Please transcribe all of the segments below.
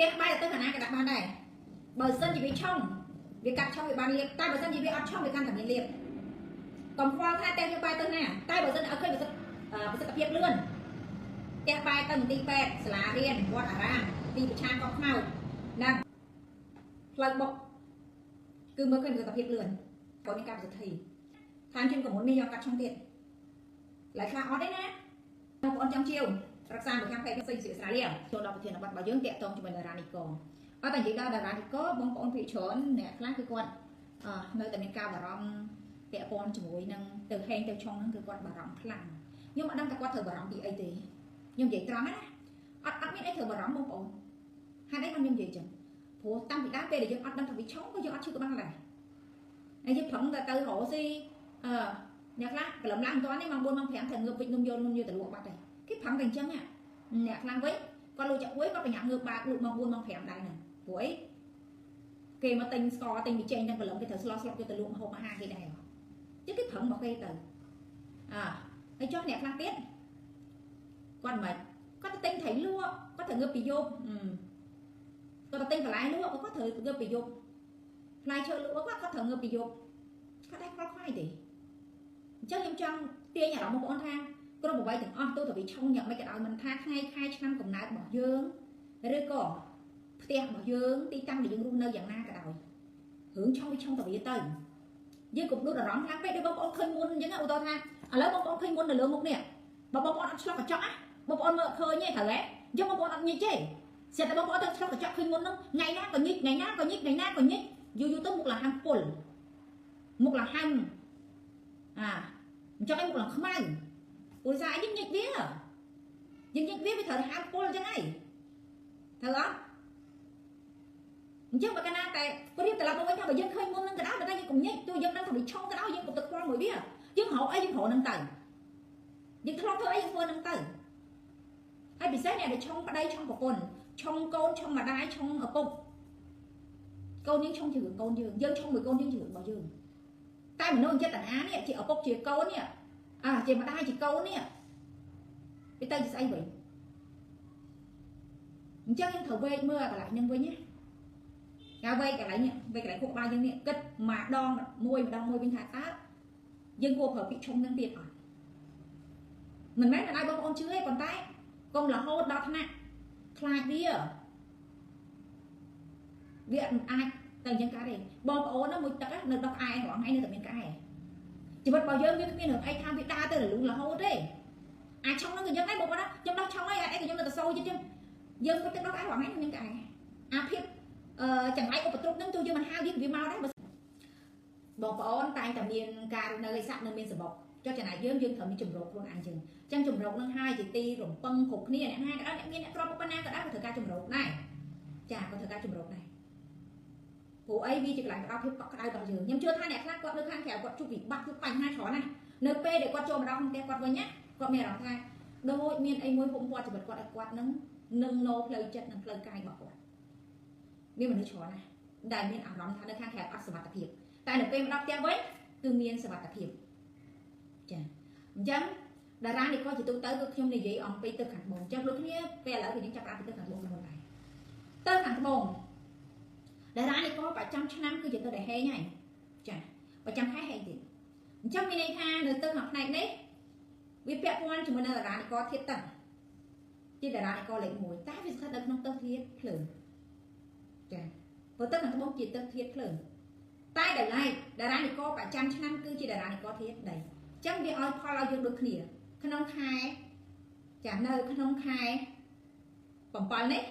Tết bay là tới khả năng cái đặt ban này bờ sân chỉ bị trong việc cắt trong việc bàn liệp tay bờ sân chỉ bị ấp trong việc căn thẩm biến liệp còn khoa hai tem như bay tới nè tay bờ sân ở khơi bờ sân tập hiệp luôn Tết bay tầng tí pet là riêng quạt ở ra tí bị trang có màu nè lần bọc cứ mới khơi tập hiệp luôn có những cặp giật thì tham chuyên của muốn mi cắt trong tiền lại khai ó đấy nè một con trong chiềuรักษา bukan kayak xây dựng Israel ចូលដល់ប្រធានបទរបស់យើងតាក់ទងជាមួយតារានិកអត់តែនិយាយដល់តារានិកបងប្អូនភាគច្រើនអ្នកខ្លះគឺគាត់នៅតែមានការបារម្ភពាក់ព័ន្ធជាមួយនឹងទៅហេងទៅឆុងហ្នឹងគឺគាត់បារម្ភខ្លាំងខ្ញុំអត់ដឹងថាគាត់ត្រូវបារម្ភពីអីទេខ្ញុំនិយាយត្រង់ណាអត់មានអីត្រូវបារម្ភបងប្អូនហេតុអីបានខ្ញុំនិយាយចឹងព្រោះតាំងពីដើមពេលដែលយើងអត់ដឹងថាវាឆុងក៏យើងអត់ឈឺក្បាលដែរហើយយើងប្រឹងតែទៅរកស៊ីអ្នកខ្លះកន្លំឡើងអត់ទាន់នេះម៉ោង 4 ម៉ោង 5 ត្រូវងើបវិចនំយកទៅលក់បាត់ហើយគេប្រឹងតែអញ្ចឹងអ្នកខ្លាំងវិញគាត់លុយចាក់ហួយគាត់បញ្ញាងើបបាតលក់ម៉ោង 4 ម៉ោង 5 ដែរហ្នឹងព្រោះអីគេមកទិញស្ករទិញប៊ីចេងទាំងកន្លំគេត្រូវស្លយកទៅលក់ម្ហូបអាហារគេដែរចឹងគេប្រឹងមកគេទៅហើយចុះអ្នកខ្លះទៀតគាត់មិនគាត់ទៅទិញត្រីលក់គាត់ត្រូវងើបពីយប់គាត់ទៅទិញបន្លែលក់គាត់ត្រូវងើបពីយប់ផ្លែឈើលក់គាត់ត្រូវងើបពីយប់គាត់ដែរខ្វល់ខ្វាយទេអញ្ចឹងខ្ញុំចង់ទាញអារម្មណ៍បងប្អូនថាគ្រប់អ្វីទាំងអស់ទោះតែវាឆុងយ៉ាងម៉េចក៏ដោយមិនថាថ្ងៃខែឆ្នាំកំណើតរបស់យើងឬក៏ផ្ទះរបស់យើងទីតាំងដែលយើងរស់នៅយ៉ាងណាក៏ដោយរឿងឆុងវាឆុងតែវាទៅយើងកុំដួលអារម្មណ៍ខ្លាំងពេកដូចបងប្អូនឃើញមុនអញ្ចឹងឧទាហរណ៍ថាឥឡូវបងប្អូនឃើញមុននៅលើមុខនេះបើបងប្អូនអត់ឆ្លុះកញ្ចក់ណាបងប្អូនមើលឃើញទេត្រូវហ៎អញ្ចឹងបងប្អូនអត់ញិចទេស្រាប់តែបងប្អូនទៅឆ្លុះកញ្ចក់ឃើញមុនហ្នឹងថ្ងៃណាក៏ញិចថ្ងៃណាក៏ញិចថ្ងៃណាក៏ញិចយូរទៅមុខឡើងហាំពុលមុខឡើងហាំអញ្ចឹងឯងមុខឡើងខ្មៅឧស្សាហ៍យើងញិចវាវាត្រូវហាមពុលអញ្ចឹងហីត្រូវអត់អញ្ចឹងបើកាលណាតែព្រៀបត្រឡប់មកវិញថាបើយើងឃើញមុននឹងក៏ដោយតែយើងកុំញិចទោះយើងដឹងថាវាឆុងក៏ដោយយើងកុំទឹកខ្វល់មួយវាយើងរកអីយើងរកនឹងទៅយើងធ្លាប់ធ្វើអីយើងធ្វើនឹងទៅហើយពិសេសអ្នកដែលឆុងប្តីឆុងប្រពន្ធឆុងកូនឆុងម្ដាយឆុងឪពុកកូនយើងឆុងជារឿងកូនយើងឆុងមួយកូនយើងជារឿងរបស់យើងតែមនុស្សចិត្តតាណានេះជាឪពុកជាកូននេះជាម្ដាយជាកូននេះវាទៅជាស្អីវិញអញ្ចឹងយើងត្រូវវេកមើលកន្លែងហ្នឹងវិញណាការវេកកន្លែងនេះវេកកន្លែងខួរក្បាលយើងនេះគិតម្ដងមួយវិញថាតើយើងគួរប្រើពាក្យឆុងនឹងទៀតអត់មិនមែនតែឲ្យបងប្អូនជឿទេប៉ុន្តែកុំរហូតដល់ថ្នាក់ខ្លាចវាមិនអាចតែអញ្ចឹងកើតទេបងប្អូនមួយទឹកនៅដុសក្អែរងថ្ងៃនៅតែមានក្អែជីវិតរបស់យើងវាគ្មានរឿងអីថាវាដើរទៅរលូនរហូតទេអាចឆុងនឹងក៏យ៉ាងដែរបងប្អូនខ្ញុំដោះឆុងហើយអីក៏ខ្ញុំនៅតែសូជិតយើងទៅទឹកដោះឯងរងថ្ងៃមានក្អែអាភាពចង្រៃឧបទ្រពនឹងទោះយើងមិនហៅវាមកដែរបងប្អូនតែងតែមានការនៅឯសាក់នៅមានសបុកចុះចំណាយយើងត្រូវមានចម្រោកខ្លួនឯងចឹងអញ្ចឹងចម្រោកនឹងហើយជាទីរំពឹងគ្រប់គ្នាអ្នកណាក៏ដោយអ្នកមានអ្នកទ្រព្យប៉ុណ្ណាក៏ដោយក៏ត្រូវការចម្រោកដែរចាក៏ត្រូវការចម្រោកដែរព្រោះអីវាជាកន្លែងផ្ដោតភាពកក់ក្ដៅរបស់យើងខ្ញុំជឿថាអ្នកខ្លះគាត់នៅខាងក្រៅគាត់ជួបវិបត្តិជួបបញ្ហាច្រើនណាស់នៅពេលដែលគាត់ចូលមកដល់ក្នុងផ្ទះគាត់វិញណាគាត់មានអារម្មណ៍ថាដូចមានអីមួយហុំព័ទ្ធជីវិតគាត់ឲ្យគាត់នឹងនោផ្លូវចិត្តនិងផ្លូវកាយរបស់គាត់មានមនុស្សច្រើនណាស់ដែលមានអារម្មណ៍ថានៅខាងក្រៅអត់សុវត្ថិភាពតែនៅពេលមកដល់ផ្ទះវិញគឺមានសុវត្ថិភាពចាអញ្ចឹងតារានេះក៏ជាទូទៅគឺខ្ញុំនិយាយអំពីទឹកខាងត្បូងអញ្ចឹងដូចគ្នាពេលឥឡូវគឺយើងចាប់ផ្ដើមពីទឹកខាងត្បូងមុនដែរទឹកខាងត្បូងតារានេះក៏ប្រចាំឆ្នាំគឺជាទឹកដែលហេងហើយចាប្រចាំខែហេងទៀតអញ្ចឹងមានន័យថានៅទឹកខាងផ្នែកនេះវាពាក់ព័ន្ធជាមួយនឹងតារានិកធាតុទឹកជាតារានិកលេខ1តែវាស្ថិតនៅក្នុងទឹកធាតុភ្លើងចាព្រោះទឹកខាងត្បូងជាទឹកធាតុភ្លើងតែដែលឡែកតារានិកប្រចាំឆ្នាំគឺជាតារានិកធាតុដីអញ្ចឹងវាឲ្យផលឲ្យយើងដូចគ្នាក្នុងខែចានៅក្នុងខែ7នេះ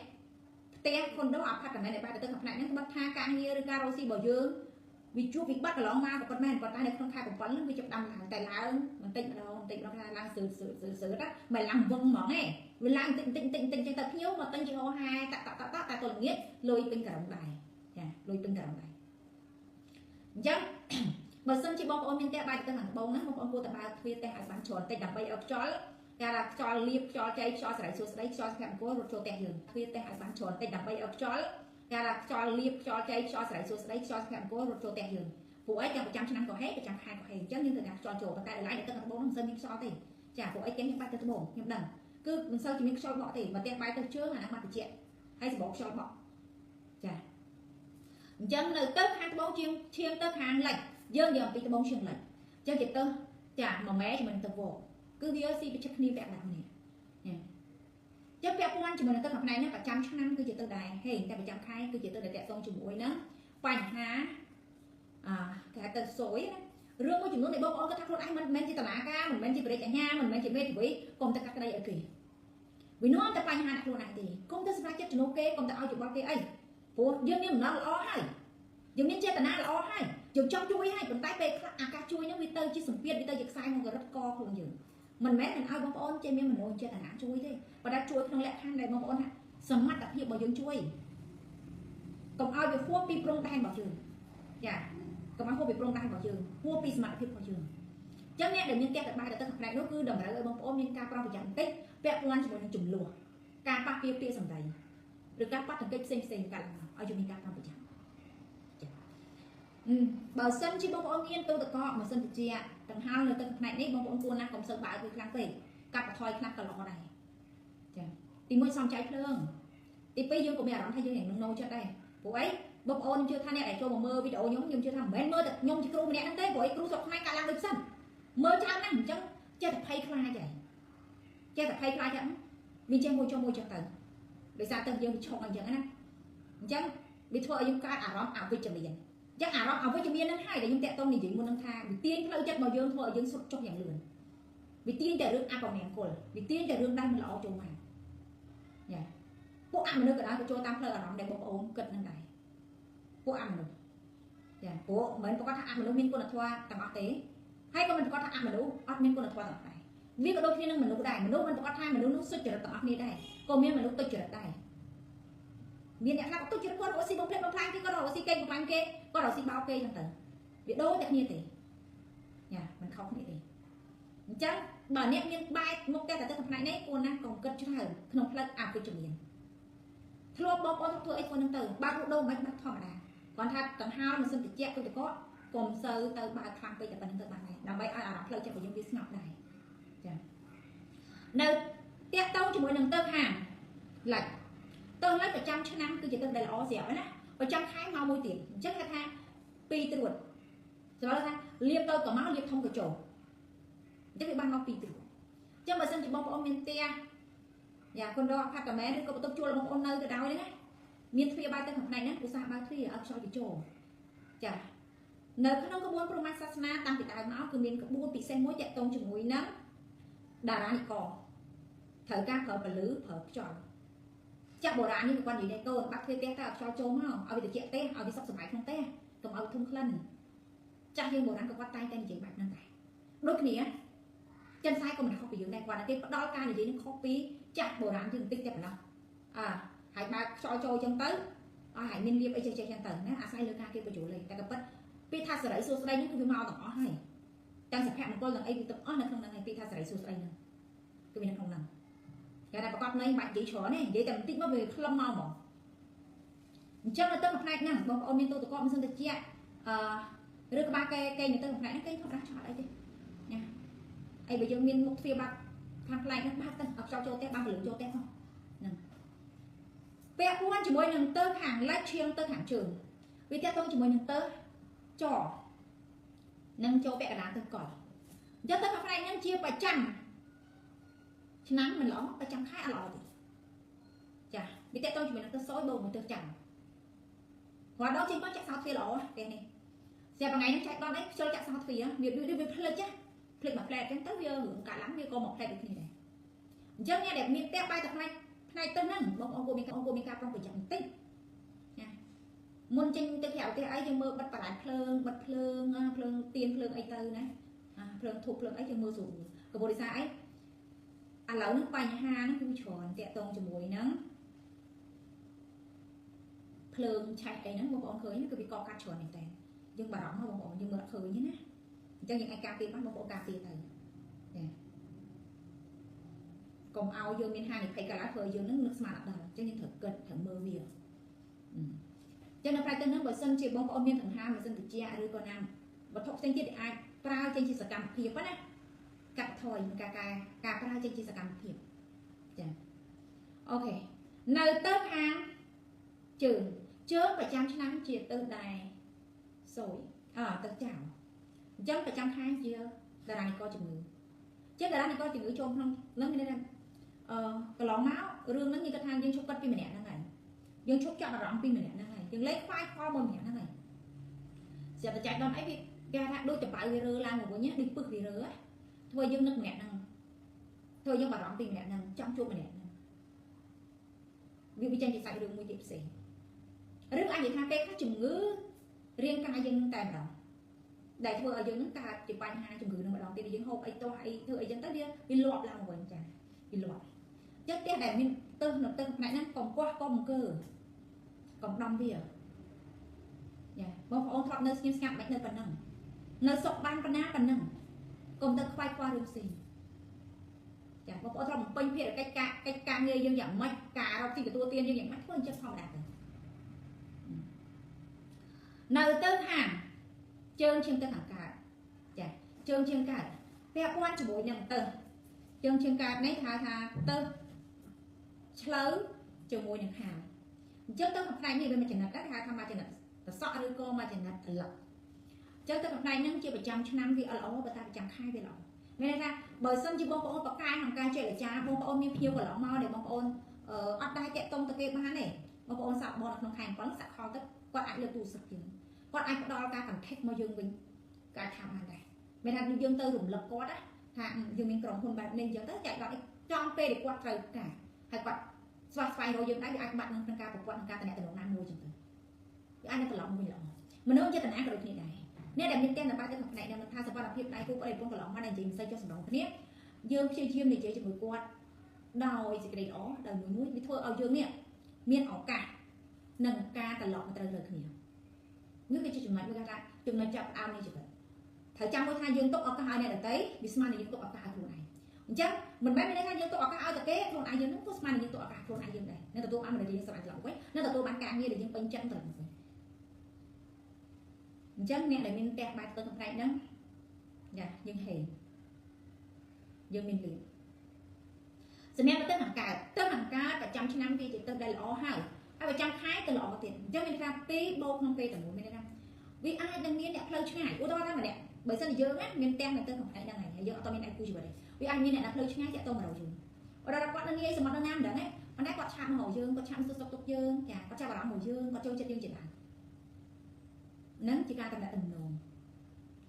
ផ្ទះខុនដូអាផាតមិនដែលបែបទៅខាងផ្នែកហ្នឹងបិទថាការងារឬការរកស៊ីរបស់យើងវាជួបវិបត្តិកន្លងមកប៉ុន្តែនៅក្នុងខែ7ហ្នឹងវាចាប់ដើមឡើងតែឡើងបន្តិចម្ដងថាឡើងស្រឿតមិនឡើងវឹងហ្មងឯងវាឡើងតិចចឹងទៅភ្ញៀវមកទិញជាហោហែតែទល់ល្ងាចលុយពេញក្រំដែរចាលុយពេញក្រំដែរអញ្ចឹងបើសិនជាបងប្អូនមានផ្ទះបាយទៅខាងត្បូងណាបងប្អូនគួរតែបើកទ្វារផ្ទះឲ្យបានច្រើនតិចដើម្បីឲ្យខ្យល់គេថាខ្យល់លៀបខ្យល់ចៃខ្យល់សរៃសួស្ដីខ្យល់ស្កាត់អង្គររត់ចូលផ្ទះយើងទ្វារផ្ទះឲ្យបានច្រើនតិចដើម្បីឲ្យខ្យល់គេថាខ្យល់លៀបខ្យល់ចៃខ្យល់សរៃសួស្ដីខ្យល់ស្កាត់អង្គររត់ចូលផ្ទះយើងព្រោះអីទាំងប្រចាំឆ្នាំក៏ហេប្រចាំខែក៏ហេអញ្ចឹងយើងត្រូវការខ្យល់ចូលប៉ុន្តែឡើយនៅទឹកត្បូងហ្នឹងមិនសូវមានខ្យល់ទេចាព្រោះអីគេមានបាច់ទៅត្បូងខ្ញុំដឹងគឺមិនសូវជាមានខ្យល់បក់ទេបើផ្ទះបាយទៅជើងអាហ្នឹងមកតិចហើយសបោខ្យល់បក់ ចាអញ្ចឹងនៅទៅខាងត្បូងឈាមទៅខាងលិចយើងនិយាយអំពីត្បូងឈាមលិចអញ្ចឹងគេទៅចាមួយម៉ែជាមួយនឹងទៅវគឺវាស៊ីប្រជិតគ្នាពាក់ដាក់គ្នាចឹងពាក់ព័ន្ធជាមួយនឹងទឹកខាងផ្នែកនេះប្រចាំឆ្នាំគឺជាទឹកដែរហេតែប្រចាំខែគឺជាទឹកដែលតាក់ទងជាមួយនឹងបញ្ហាគេហៅទៅសួយណារឿងមួយចំនួនដែលបងប្អូនគាត់ថាខ្លួនឯងមិនមែនជាតឡាការមិនមែនជាប្រេចអញ្ញាមិនមែនជាមេធាវីកុំតែកាត់ក្តីឲ្យគេវានាំតែបញ្ហាដាក់ខ្លួនឯងទេកុំតែសម្រាប់ចិត្តជំនួសគេកុំតែឲ្យយោបល់គេអីព្រោះយើងមានដំណឹងល្អហើយយើងមានចេតនាល្អហើយយើងចង់ជួយហើយប៉ុន្តែពេលខ្លះអាការជួយនោះវាទៅជាសម្ពាធវាទៅជាខ្សែមករិតកខ្លួនយើងមិនមែនមិនឲ្យបងប្អូនចេះមានមនោចេតនាជួយទេប៉ុន្តែជួយក្នុងលក្ខខណ្ឌដែលបងប្អូនថាសមត្ថភាពរបស់យើងជួយកុំឲ្យវាហួសពីព្រំដែនរបស់យើងចាកុំឲ្យហួសពីព្រំដែនរបស់យើងហួសពីសមត្ថភាពរបស់យើងអញ្ចឹងអ្នកដែលមានផ្ទះបាយទៅទឹកផ្នែកនោះគឺតម្រូវឲ្យបងប្អូនមានការប្រុងប្រយ័ត្នបន្តិចពាក់ព័ន្ធជាមួយនឹងចំនួនការប៉ះពាល់ពាក្យសម្ដីឬការប៉ះទង្គិចផ្សេងកើតឡើងឲ្យយើងមានការប្រុងប្រយ័ត្នបើសិនជាបងប្អូនមានទូទឹកកកម៉ាស៊ីនត្រជាក់ដង្ហើមនៅទឹកផ្នែកនេះបងប្អូនគួរណាស់កុំសូវបើកវាខ្លាំងពេកកាត់បន្ថយខ្លះក៏ល្អដែរចាទី1សំចៃភ្លើងទី2យើងក៏មានអារម្មណ៍ថាយើងនឹងណូចិត្តដែរព្រោះអីបងប្អូនជឿថាអ្នកដែលចូលមកមើលវីដេអូខ្ញុំជឿថាមិនមែនមើលតែខ្ញុំជាគ្រូម្នាក់ហ្នឹងទេព្រោះគ្រូស្រុកខ្មែរកាត់ឡើងដូចសិនមើលច្រើនណាស់អញ្ចឹងចេះតែភ័យខ្លាចហើយចេះតែភ័យខ្លាចហ្នឹងវាចេះមួយចុះមួយចុះទៅដោយសារតែយើងឈប់អញ្ចឹងណាអញ្ចឹងវាធ្វើឲ្យយើងកើតអារម្មណ៍អវិជ្ជមានចឹងអារម្មណ៍អវិជ្ជមានហ្នឹងហើយដែលខ្ញុំតាក់ទងនិយាយមុនហ្នឹងថាវាទាញផ្លូវចិត្តរបស់យើងធ្វើឲ្យយើងសុខចុះយ៉ាងលឿនវាទាញតែរឿងអពមង្គលវាទាញតែរឿងដែលមិនល្អចូលមកយ៉ាពួកអមនុស្សក៏ដោយក៏ចូលតាមផ្លូវអារម្មណ៍ដែលបងប្អូនគិតហ្នឹងដែរពួកអមនុស្សយ៉ាពួកមិនប្រកាសថាអមនុស្សមានគុណធម៌ទាំងអស់ទេហើយក៏មិនប្រកាសថាអមនុស្សអត់មានគុណធម៌ទាំងអស់ដែរវាក៏ដូចគ្នានឹងមនុស្សដែរមនុស្សមិនប្រកាសថាមនុស្សនោះសុចរិតទាំងអស់គ្នាដែរក៏មានមនុស្សទុច្ចរិតដែរមានអ្នកខ្លះក៏ទុច្ចរិតគាត់រកស៊ីបំផ្លិចបំផ្លាញគេគាត់រកស៊ីកេងបំផ្លាញគេគាត់រកស៊ីបោកគេអញ្ចឹងទៅវាដូចតែគ្នាទេយ៉ាមិនខុសគ្នាទេអញ្ចឹងបើអ្នកមានបែបមុខតែទៅផ្នែកនេះគួរណាស់កុំគិតច្រើនក្នុងផ្លូវអវិជ្ជមានធ្លាប់បងប្អូនធ្វើអីធ្វើនឹងទៅបើកដូរមិនបាច់ធម្មតាគាត់ថាកង្ហើមមិនសិនតិចទៅទៅគាត់កុំសូវទៅបើកខ្លាំងពេកតែប៉ុណ្្នឹងទៅបានដែរដើម្បីឲ្យអារម្មណ៍ផ្លូវចិត្តរបស់យើងវាស្ងប់ដែរចានៅតាក់ទងជាមួយនឹងទៅខាងឡែកទៅឡែកប្រចាំឆ្នាំគឺជាទឹកដែលល្អស្រាប់ណាប្រចាំខែមកមួយទៀតអញ្ចឹងគេថា2ត្រួតសម្រាប់ថាលាបទៅក៏មកលាបធំក៏ចូលអញ្ចឹងវាបានមក2ត្រួតអញ្ចឹងបើសិនជាបងប្អូនមានផ្ទះយ៉ាគុណរកផាត់កាមែនឬក៏បន្ទប់ជួលបងប្អូននៅទៅដោយណាមានទ្វារបាយទៅខាងផ្នែកហ្នឹងឧស្សាហ៍បើកទ្វារឲ្យខ្យល់វាចូលចានៅក្នុងក្បួនព្រហ្មញ្ញសាសនាតាំងពីដើមមកគឺមានក្បួនពិសេសមួយតាក់ទងជាមួយនឹងតារានិកត្រូវការប្រើពលឺប្រើខ្យល់ចាក់បុរាណនេះគាត់និយាយទៅបាក់ទ្វារផ្ទះទៅឲ្យខ្យល់ចូលមកឲ្យវាត្រជាក់ផ្ទះឲ្យវាសុខសប្បាយក្នុងផ្ទះកុំឲ្យធំក្លិនចាស់យើងបុរាណក៏គាត់តែងតែនិយាយបែបហ្នឹងដែរដូចគ្នាចិនសាយក៏មិនខុសពីយើងដែរគាត់គេផ្ដល់ការនិយាយនឹងខុសពីចាស់បុរាណយើងបន្តិចតែប៉ុណ្ណោះហើយបើកខ្យល់ចូលអញ្ចឹងទៅហើយមានលៀបអីចេះចឹងទៅណាអាស្រ័យលើការគេបញ្ចូលលេខតែក៏ប៉ិតពាក្យថាសេរីសួស្ដីនេះគឺវាមកទាំងអស់ហើយទាំងសុភមង្គលទាំងអីវាទាំងអស់នៅក្នុងហ្នឹងហើយពាក្យថាសេរីសួស្ដីហ្នឹងគឺវានៅក្នុងហ្នឹងគេថាប្រកបនៃបាច់និយាយច្រើនទេនិយាយតែបន្តិចមកវាខ្លឹមមកហ្មងអញ្ចឹងនៅទៅផ្នែកហ្នឹងបងប្អូនមានទូទឹកកកមិនសិនទៅជាឬក្បាលគេនៅទៅផ្នែកហ្នឹងគេធម្មតាឆ្លាតអីទេណាអីបើយើងមានមុខទ្វារបាត់ខាងផ្នែកហ្នឹងបាត់ទៅឲ្យខ្យល់ចូលផ្ទះបានពលឺចូលផ្ទះផងហ្នឹងពាក់ព័ន្ធជាមួយនឹងទៅខាងលិចឈៀងទៅខាងជើងវាតាក់ទងជាមួយនឹងទៅចនឹងចូលពាក់កណ្ដាលទៅកលអញ្ចឹងទៅខាងផ្នែកហ្នឹងជាប្រចាំឆ្នាំមិនល្អប្រចាំខែអត់ល្អទេចាវាតេតទៅជាមួយនឹងទៅសយបូកមកទៅចាំរាល់ដងចេញមកចាក់សោទ្វារល្អទេនេះស្រាប់ថ្ងៃហ្នឹងចែកដល់អីខ្ជិលចាក់សោទ្វារវាផ្លិចផ្លិចមកផ្លែអញ្ចឹងទៅវារឿងកាត់ឡើងវាក៏មកផ្លែដូចគ្នាដែរអញ្ចឹងអ្នកដែលមានផ្ទះបាយតែផ្នែកទៅហ្នឹងបងប្អូនគួរមានការប្រុងប្រយ័ត្នបន្តិចណាមុនចេញទៅក្រៅផ្ទះអីយើងមើលបិទបដាច់ភ្លើងបិទភ្លើងទៀនភ្លើងអីទៅណាភ្លើងធូបភ្លើងអីយើងមើលស្រួលកបួនរិសាអីឥឡូវហ្នឹងបញ្ហាហ្នឹងគឺច្រើនតាក់ទងជាមួយនឹងភ្លើងឆេះអីហ្នឹងបងប្អូនឃើញគឺវាកកាត់ច្រើនមែនតើយើងបារម្ភមកបងប្អូនយើងមើលអត់ឃើញទេណាអញ្ចឹងយើងអាចការពារបានបងប្អូនការពារទៅចាកុំឲ្យយើងមានហានិភ័យកើតឡើងធ្វើឲ្យយើងនឹងនឹកស្មានអត់ដល់អញ្ចឹងយើងត្រូវគិតត្រូវមើលវាអញ្ចឹងនៅផ្នែកទៅហ្នឹងបើសិនជាបងប្អូនមានដង្ហើមបើសិនតិចឬក៏ណាវត្ថុផ្សេងទៀតអាចប្រើចេញជាសកម្មភាពណាកាត់ថយការប្រើចេញជាសកម្មភាពចាអូខេនៅទៅខាងជើង ជើងប្រចាំឆ្នាំជាទៅដែរសូយទៅចាំអញ្ចឹងប្រចាំខែជាតារានិកជំងឺជាតារានិកជំងឺចូលក្នុងនឹងមានកន្លងមករឿងហ្នឹងយើងគាត់ថាយើងឈប់គាត់ពីម្នាក់ហ្នឹងហើយយើងឈប់ចាក់អារម្មណ៍ពីម្នាក់ហ្នឹងហើយយើងលេខខ្វាយខ្វល់មួយម្នាក់ហ្នឹងហើយស្រាប់តែចែកដល់អីវាគេថាដូចតបៅវារើឡើងមកវិញដូចពឹសវារើធ្វើយើងនឹកម្នាក់ហ្នឹងធ្វើយើងបារម្ភពីម្នាក់ហ្នឹងចង់ជួបម្នាក់ហ្នឹងវាចេញជាសាច់រឿងមួយទៀតផ្សេងរឿងអាចនិយាយថាពេលខ្លះជំងឺរាងកាយយើងតែម្ដងដែលធ្វើឲ្យយើងនឹងកើតជាបញ្ហាជំងឺនឹងម្ដងទៀតយើងហូបអីទាស់អីធ្វើអីចឹងទៅវាលាប់ឡើងមកវិញចាវាលាប់ចឹងផ្ទះដែលមានទៅនៅទៅផ្នែកហ្នឹងកុំកោះកុំអង្គើកុំដំវាចាបងប្អូនធ្លាប់នៅស្ងៀមស្ងាត់មិននៅប៉ុណ្ណឹងនៅសុខបានប៉ុណ្ណាប៉ុណ្ណឹងកុំទៅខ្វាយខ្វល់រឿងផ្សេងចាបងប្អូនធ្លាប់បំពេញភារកិច្ចការងារយើងយ៉ាងម៉េចការរកទីទទួលទានយើងយ៉ាងម៉េចធ្វើអញ្ចឹងធម្មតាទៅនៅទៅខាងជើងឈាមទៅខាងកើតចាជើងឈាមកើតពាក់ព័ន្ធជាមួយនឹងទៅជើងឈាមកើតនេះថាទៅឆ្លើវជាមួយនឹងខាងអញ្ចឹងទៅផ្នែកនេះវាមិនចំណិតដែរគេហៅថាមកចំណិតតសក់ឬក៏មកចំណិតត្រឡប់អញ្ចឹងទៅផ្នែកហ្នឹងជាប្រចាំឆ្នាំវាល្អបើតែប្រចាំខែវាល្អមានន័យថាបើសិនជាបងប្អូនបកកាយក្នុងការចេះអាចារ្យបងប្អូនមានភ្ញៀវកន្លងមកដែលបងប្អូនអត់ដែរតាក់តុងទៅគេបានទេបងប្អូនសាក់បនក្នុងខែ7សាក់ខលទៅគាត់អាចលើកទូរស័ព្ទយើងគាត់អាចផ្ដល់ការ contact មកយើងវិញការថាបានដែរមានថាយើងទៅរំលឹកគាត់ថាយើងមានក្រុមហ៊ុនបែបនេះអញ្ចឹងទៅចែកដល់ចំពេលដែលគាត់ត្រូវការហើយគាត់ស្វែងរកយើងដែរវាអាចបាត់នឹងការប្រកួតនឹងការតំណែងណាមួយអញ្ចឹងទៅវាអាចនឹងត្រឡប់មកវិញល្អមនុស្សចេតនាក៏ដូចគ្នាដែរអ្នកដែលមានតែនៅបែបទៅផ្នែកដែលមិនថាសុខភាពដៃគូប្តីប្រពន្ធកន្លងមកដែលនិយាយមិនសូវចុះសម្រងគ្នាយើងព្យាយាមនិយាយជាមួយគាត់ដោយសេចក្តីល្អដោយមួយវាធ្វើឲ្យយើងនេះមានឱកាសនឹងការត្រឡប់មកត្រូវគ្នានេះគឺជាចំណុចមួយគេថាចំណុចចាប់ផ្ដើមនៃជីវិតត្រូវចាំមួយថាយើងទុកឱកាសឲ្យអ្នកដទៃវាស្មើនឹងយើងទុកឱកាសឲ្យខ្លួនឯងអញ្ចឹងមិនមែនមានន័យថាយើងទុកឱកាសឲ្យតែគេខ្លួនឯងយើងនឹងក៏ស្មើនឹងយើងទុកឱកាសខ្លួនឯងយើងដែរនឹងទទួលបានមនុស្សដែលយើងស្រឡាញ់ត្រឡប់វិញនឹងទទួលបានការងារដែលយើងពេញចិត្តត្រឡប់វិញអញ្ចឹងអ្នកដែលមានផ្ទះបាយទៅក្នុងផ្នែកហ្នឹងចាយើងហេយើងមានលៀបសម្រាប់ទៅខាងកើតប្រចាំឆ្នាំវាជាទៅដែលល្អហើយប្រចាំខែទៅល្អទៀតអញ្ចឹងមានថា2បូកក្នុងពេលតែមួយមានថាវាអាចនឹងមានអ្នកផ្លូវឆ្ងាយឧទាហរណ៍ថាម្នាក់បើសិនជាយើងមានផ្ទះនៅទៅក្នុងផ្នែកហ្នឹងហើយយើងអត់មានអាចគូជីវិតទេវាអាចមានអ្នកផ្លូវឆ្ងាយតាក់ទងមករកយើងឧទាហរណ៍គាត់នៅងាយសមុទ្រនៅណាមិនដឹងទេប៉ុន្តែគាត់ឆាប់មករកយើងគាត់ឆាប់សុខទុក្ខយើងចាគាត់ចាប់អារម្មណ៍មកយើងគាត់ចូលចិត្តយើងជាដើមហ្នឹងជាការតំណែងដំណង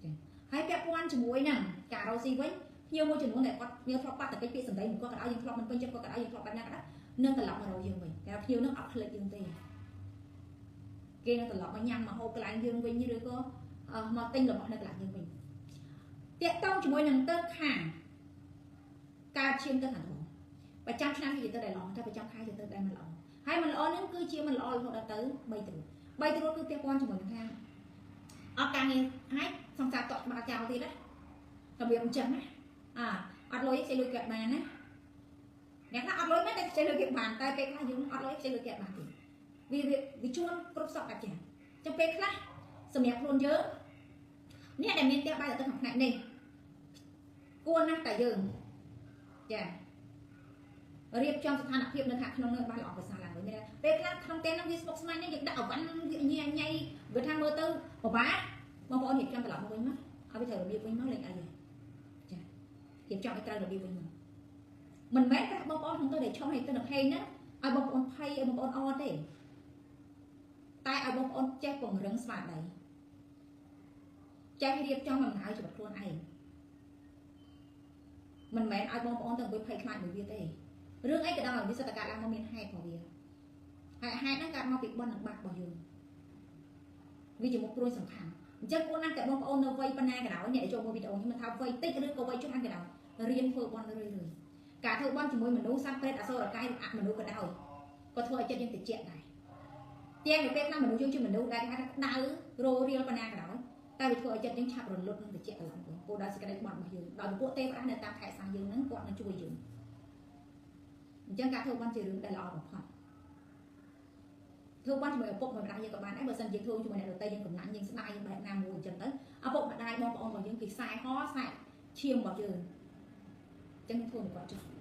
ចាហើយពាក់ព័ន្ធជាមួយនឹងការរកស៊ីវិញភ្ញៀវមួយចំនួនដែលគាត់មានធ្លាប់បាត់តែពាក្យសម្ដីមួយគាត់ក៏ឲ្យយើងធ្លាប់មិនពេញចិត្តគាត់ក៏ឲ្យយើងធ្លាប់បែបណាក៏ដោយនឹងត្រឡប់មករកយើងវិញតែភ្ញៀវនឹងអត់ភ្លេចយើងទេគេនឹងត្រឡប់មកញ៉ាំមកហូបកន្លែងយើងវិញឬក៏មកទិញរបស់នៅកន្លែងយើងវិញតាក់ទងជាមួយនឹងទៅខាងការឈាមទៅខាងប្រចាំឆ្នាំវាទៅតែល្អតែប្រចាំខែទៅតែមិនល្អហើយមិនល្អនឹងគឺជាមិនល្អរហូតដល់ទៅ3ទ្រូតគឺពាក់ព័ន្ធជាមួយនឹងខាងអត់ការងារហើយសង្សារតក់ច្បាស់ចោលទៀតណារបៀបអញ្ចឹងណាអត់លុយខ្ចីលុយគេបានណាអ្នកខ្លះអត់លុយមែនតែខ្ចីលុយគេបានតែពេលខ្លះយើងអត់លុយខ្ចីលុយគេបានទៀតវាជួនគ្រប់សពកាច់ចាចាំពេលខ្លះសម្រាប់ខ្លួនយើងអ្នកដែលមានផ្ទះបាយទៅក្នុងផ្នែកនេះគួរណាស់តែយើងចារៀបចំស្ថានភាពនៅខាងក្នុងនោះបានល្អប្រសើរឡើងវិញមានពេលខ្លះក្នុងផ្ទះនោះវាស្មុគស្មាញនេះយើងដាក់អវ៉ាន់វាញ៉ៃវាថាមើលទៅពិបាកបងប្អូនរៀបចំត្រឡប់មកវិញមកឲ្យវាត្រូវរបៀបវិញមកលេងអីចារៀបចំឲ្យត្រូវរបៀបវិញមកមិនមែនថាបងប្អូនក្នុងទៅតែឆុងឲ្យទៅនឹងហេងណាឲ្យបងប្អូនភ័យឲ្យបងប្អូនអត់ទេតែឲ្យបងប្អូនចេះពង្រឹងស្មារតីចេះរៀបចំដំណើរជីវិតខ្លួនឯងមិនមែនឲ្យបងប្អូនទៅអង្គុយភ័យខ្លាចមួយវាទេរឿងអីក៏ដោយវាសិតតែកើតឡើងមកមានហេតុរបស់វាហើយហេតុហ្នឹងកើតមកពីបុណ្យនិងបាបរបស់យើងវាជាមុខព្រួយសំខាន់អញ្ចឹងគួរណាស់តែបងប្អូននៅវ័យប៉ុណ្ណាក៏ដោយអ្នកចូលមើលវីដេអូនេះមិនថាវ័យតិចឬក៏វ័យចំណាស់ក៏ដោយរៀនធ្វើបុណ្យរឿយការធ្វើបុណ្យជាមួយមនុស្សសត្វព្រេតអសុរកាយឬអមនុស្សក៏ដោយក៏ធ្វើឲ្យចិត្តយើងត្រជាក់ដែរទាំងនៅពេលខ្លះមនុស្សយើងជាមនុស្សដែលគេថាដៅរោរៀលប៉ុណ្ណាក៏ដោយតែវាធ្វើឲ្យចិត្តយើងឆាប់រលត់និងត្រជាក់ឡើងវិញពោលដោយសេចក្តីបន់របស់យើងដោយពួកទេវតានៅតាមខែសាសយើងហ្នឹងគាត់នឹងជួយយើងអញ្ចឹងការធ្វើបន់ជារឿងដែលល្អបំផុតធ្វើបន់ជាមួយឪពុកម្ដាយយើងក៏បានដែរបើសិនយើងធ្វើជាមួយអ្នកដទៃយើងកំណាញ់យើងស្ដាយយើងបែបណាមួយអញ្ចឹងទៅឪពុកម្ដាយបងប្អូនរបស់យើងគេខ្សែហោខ្សែឈាមរបស់យើងអញ្ចឹងធ្វើមិនគាត់ចុះ